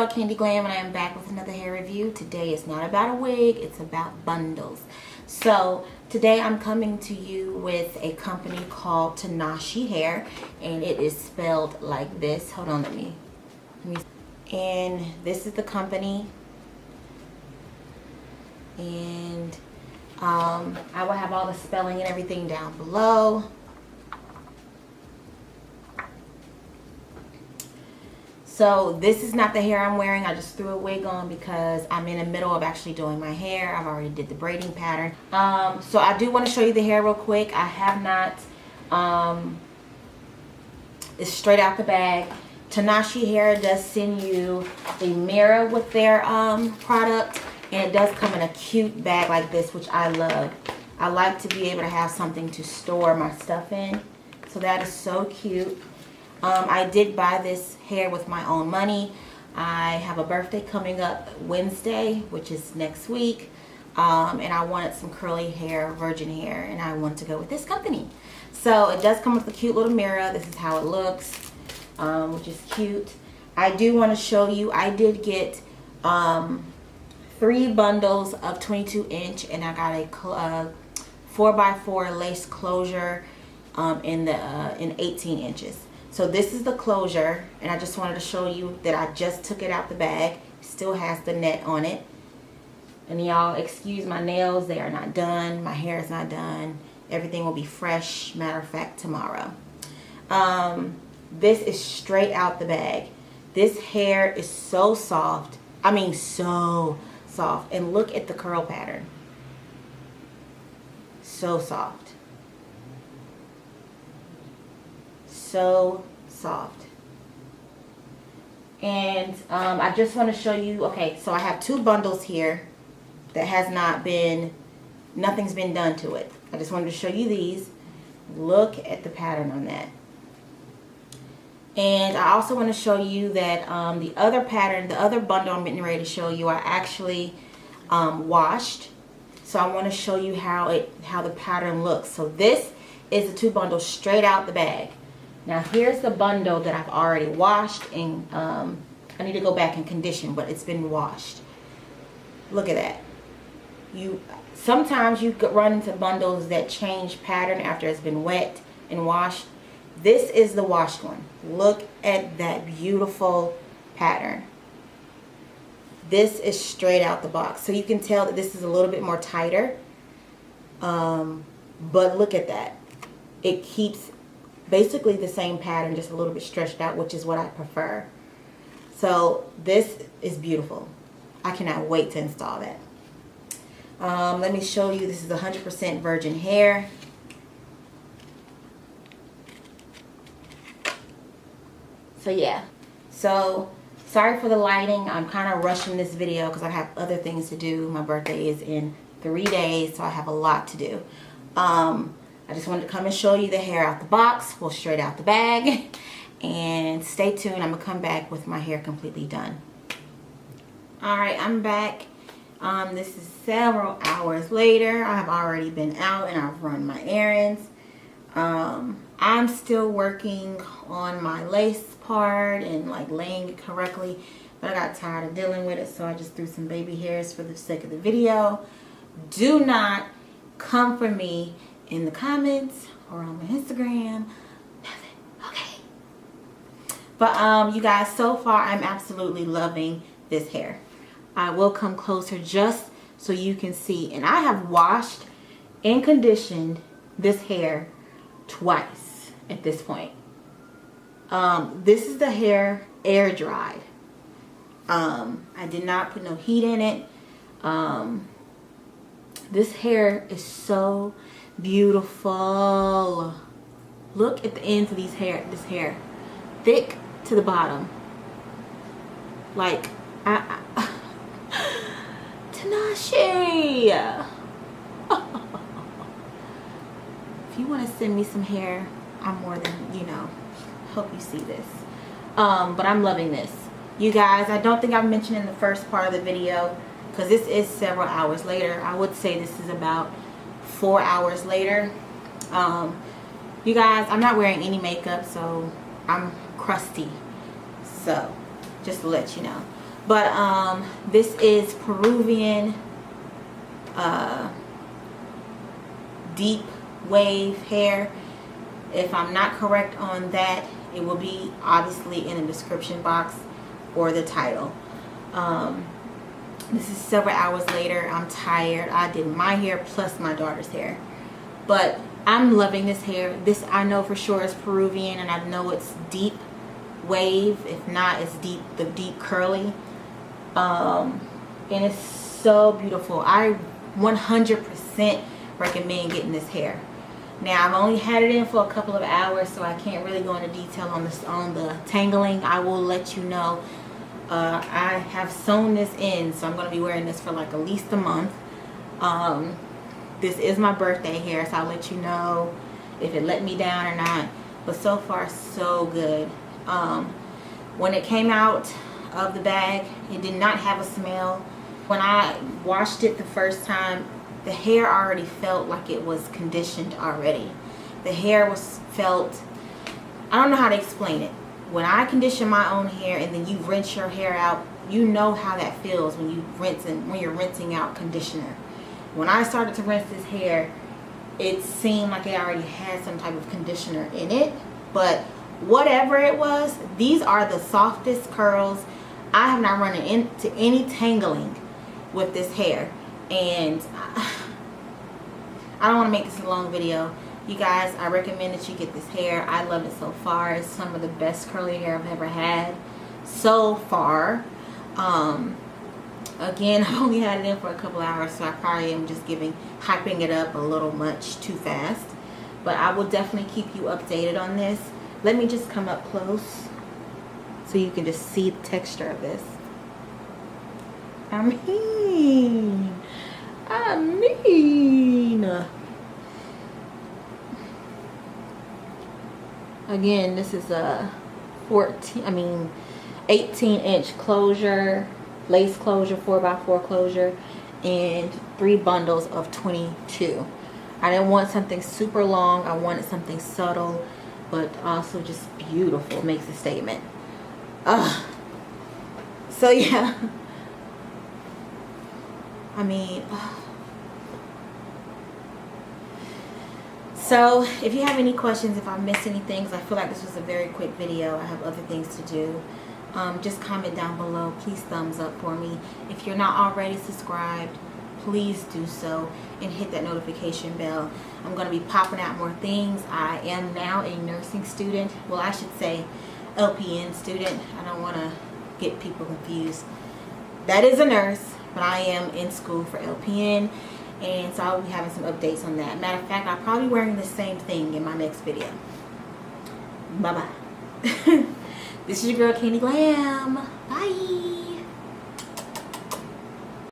girl Candy Glam, and I am back with another hair review. Today it's not about a wig, it's about bundles. So today I'm coming to you with a company called Tinashe hair, and it is spelled like this. Hold on, let me and this is the company, and I will have all the spelling and everything down below. So this is not the hair I'm wearing. I just threw a wig on because I'm in the middle of actually doing my hair. I've already did the braiding pattern. So I do want to show you the hair real quick. I have not, it's straight out the bag. Tinashe hair does send you a mirror with their product, and it does come in a cute bag like this, which I love. I like to be able to have something to store my stuff in. So that is so cute. I did buy this hair with my own money. I have a birthday coming up Wednesday, which is next week, and I wanted some curly hair, virgin hair, and I wanted to go with this company. So it does come with a cute little mirror. This is how it looks, which is cute. I do want to show you, I did get 3 bundles of 22 inch, and I got a 4x4 lace closure in 18 inches. So this is the closure, and I just wanted to show you that I just took it out the bag. Still has the net on it. And y'all, excuse my nails, they are not done. My hair is not done. Everything will be fresh, matter of fact, tomorrow. This is straight out the bag. This hair is so soft. I mean, so soft. And look at the curl pattern. So soft. So soft. And I just want to show you, okay, so I have 2 bundles here that has not been, nothing's been done to it. I just wanted to show you these. Look at the pattern on that. And I also want to show you that the other pattern, the other bundle I'm getting ready to show you, I actually washed. So I want to show you how the pattern looks. So this is the 2 bundles straight out the bag. Now here's the bundle that I've already washed, and I need to go back and condition, but it's been washed. Look at that. Sometimes you could run into bundles that change pattern after it's been wet and washed. This is the washed one. Look at that beautiful pattern. This is straight out the box. So you can tell that this is a little bit more tighter. But look at that. It keeps basically the same pattern, just a little bit stretched out, which is what I prefer. So this is beautiful. I cannot wait to install that. Let me show you. This is 100% virgin hair. So yeah. So sorry for the lighting. I'm kind of rushing this video because I have other things to do. My birthday is in 3 days, so I have a lot to do. I just wanted to come and show you the hair out the box, well, straight out the bag. And stay tuned. I'm going to come back with my hair completely done. Alright, I'm back. This is several hours later. I have already been out and I've run my errands. I'm still working on my lace part and like laying it correctly. But I got tired of dealing with it, so I just threw some baby hairs for the sake of the video. Do not come for me in the comments or on my Instagram. Nothing. Okay. But you guys, so far I'm absolutely loving this hair. I will come closer just so you can see. And I have washed and conditioned this hair twice at this point. This is the hair air dried. I did not put no heat in it. This hair is so beautiful. Look at the ends of this hair. Thick to the bottom. Like, Tinashe! If you want to send me some hair, I'm more than, hope you see this. But I'm loving this. You guys, I don't think I've mentioned in the first part of the video, because this is several hours later. I would say this is about 4 hours later. You guys, I'm not wearing any makeup, so I'm crusty. So just to let you know. But this is Peruvian deep wave hair. If I'm not correct on that, it will be obviously in the description box or the title. This is several hours later. I'm tired. I did my hair plus my daughter's hair, but I'm loving this hair. This I know for sure is Peruvian, and I know it's deep wave. If not, it's the deep curly. And it's so beautiful. I 100% recommend getting this hair. Now, I've only had it in for a couple of hours, so I can't really go into detail on this, on the tangling. I will let you know. I have sewn this in, so I'm going to be wearing this for like at least a month. This is my birthday hair, so I'll let you know if it let me down or not. But so far, so good. When it came out of the bag, it did not have a smell. When I washed it the first time, the hair already felt like it was conditioned already. The hair felt, I don't know how to explain it. When I condition my own hair and then you rinse your hair out, you know how that feels when you rinse and when you're rinsing out conditioner. When I started to rinse this hair, it seemed like it already had some type of conditioner in it. But whatever it was, these are the softest curls. I have not run into any tangling with this hair. And I don't want to make this a long video. You guys, I recommend that you get this hair. I love it so far. It's some of the best curly hair I've ever had so far. Again, I only had it in for a couple hours, so I probably am just hyping it up a little much too fast. But I will definitely keep you updated on this. Let me just come up close so you can just see the texture of this. I mean, again, this is a 18-inch closure, lace closure, 4x4 closure, and 3 bundles of 22. I didn't want something super long. I wanted something subtle, but also just beautiful. Makes a statement. So yeah. I mean, so if you have any questions, if I missed anything, because I feel like this was a very quick video, I have other things to do, just comment down below. Please thumbs up for me. If you're not already subscribed, please do so and hit that notification bell. I'm going to be popping out more things. I am now a nursing student. Well, I should say LPN student. I don't want to get people confused. That is a nurse, but I am in school for LPN, and so I'll be having some updates on that. Matter of fact, I'll probably be wearing the same thing in my next video. Bye-bye. This is your girl, Candy Glam. Bye.